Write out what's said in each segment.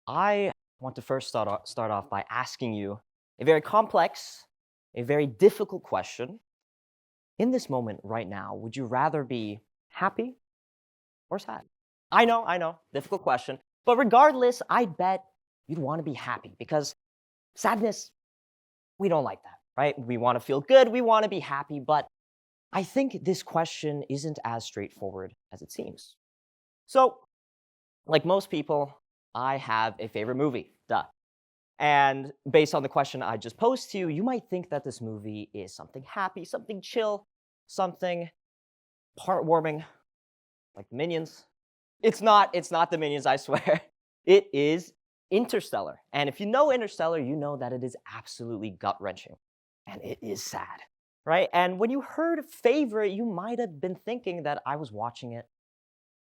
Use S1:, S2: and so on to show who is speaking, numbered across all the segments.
S1: I want to first start off by asking you a very complex, a very difficult question. In this moment right now, would you rather be happy or sad? I know, difficult question. But regardless, I bet you'd want to be happy because sadness, we don't like that, right? We want to feel good, we want to be happy, but I think this question isn't as straightforward as it seems. So, like most people, I have a favorite movie, duh. And based on the question I just posed to you, you might think that this movie is something happy, something chill, something heartwarming, like the Minions. It's not the Minions, I swear. It is Interstellar. And if you know Interstellar, you know that it is absolutely gut-wrenching. And it is sad, right? And when you heard favorite, you might have been thinking that I was watching it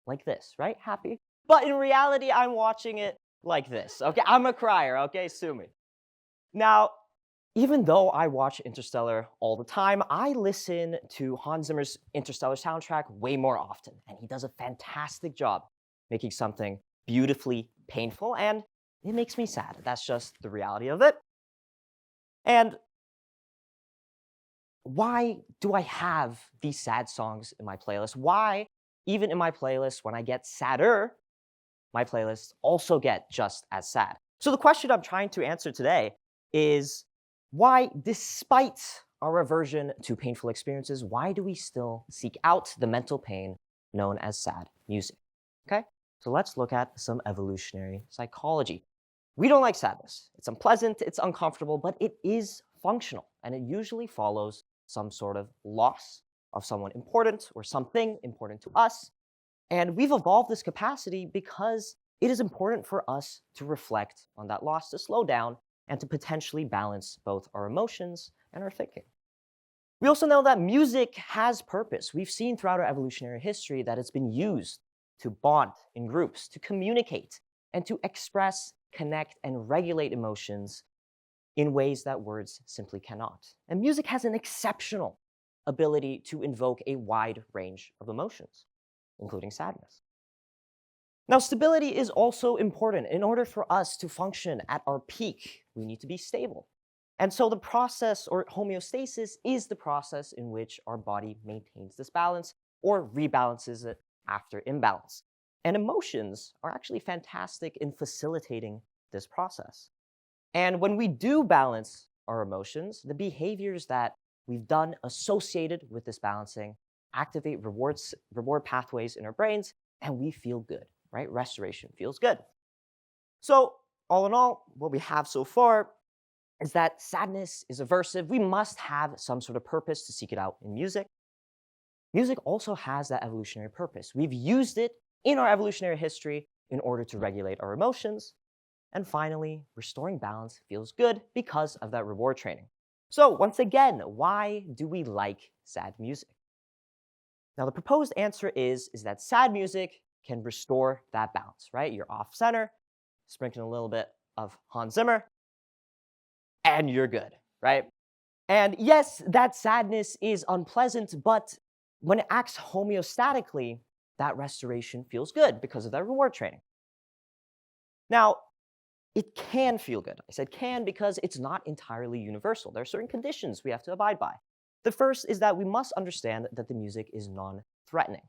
S1: like this, right? Happy. But in reality, I'm watching it like this. Okay, I'm a crier. Okay, sue me. Now, even though I watch Interstellar all the time, I listen to Hans Zimmer's Interstellar soundtrack way more often, and he does a fantastic job making something beautifully painful, and it makes me sad. That's just the reality of it. And why do I have these sad songs in my playlist? Why, even in my playlist, when I get sadder, my playlists also get just as sad? So the question I'm trying to answer today is why, despite our aversion to painful experiences, why do we still seek out the mental pain known as sad music? Okay, so let's look at some evolutionary psychology. We don't like sadness. It's unpleasant, it's uncomfortable, but it is functional, and it usually follows some sort of loss of someone important or something important to us. And we've evolved this capacity because it is important for us to reflect on that loss, to slow down, and to potentially balance both our emotions and our thinking. We also know that music has purpose. We've seen throughout our evolutionary history that it's been used to bond in groups, to communicate, and to express, connect, and regulate emotions in ways that words simply cannot. And music has an exceptional ability to invoke a wide range of emotions, including sadness. Now, stability is also important. In order for us to function at our peak, we need to be stable. And so the process, or homeostasis, is the process in which our body maintains this balance or rebalances it after imbalance. And emotions are actually fantastic in facilitating this process. And when we do balance our emotions, the behaviors that we've done associated with this balancing activate reward pathways in our brains, and we feel good, right? Restoration feels good. So, all in all, what we have so far is that sadness is aversive. We must have some sort of purpose to seek it out in music. Music also has that evolutionary purpose. We've used it in our evolutionary history in order to regulate our emotions. And finally, restoring balance feels good because of that reward training. So once again, why do we like sad music? Now the proposed answer is that sad music can restore that balance, right? You're off center, sprinkling a little bit of Hans Zimmer, and you're good, right? And yes, that sadness is unpleasant, but when it acts homeostatically, that restoration feels good because of that reward training. Now, it can feel good. I said can because it's not entirely universal. There are certain conditions we have to abide by. The first is that we must understand that the music is non-threatening.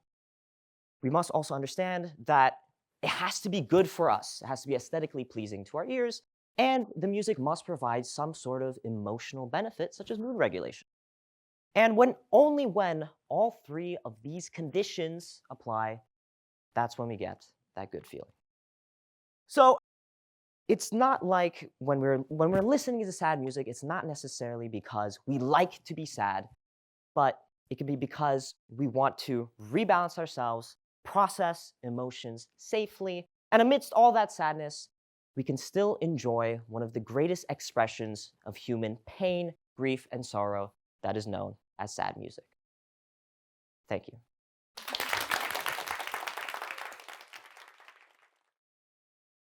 S1: We must also understand that it has to be good for us. It has to be aesthetically pleasing to our ears, and the music must provide some sort of emotional benefit, such as mood regulation. And only when all three of these conditions apply, that's when we get that good feeling. So it's not like when we're listening to sad music, it's not necessarily because we like to be sad, but it can be because we want to rebalance ourselves, process emotions safely, and amidst all that sadness, we can still enjoy one of the greatest expressions of human pain, grief, and sorrow that is known as sad music. Thank you.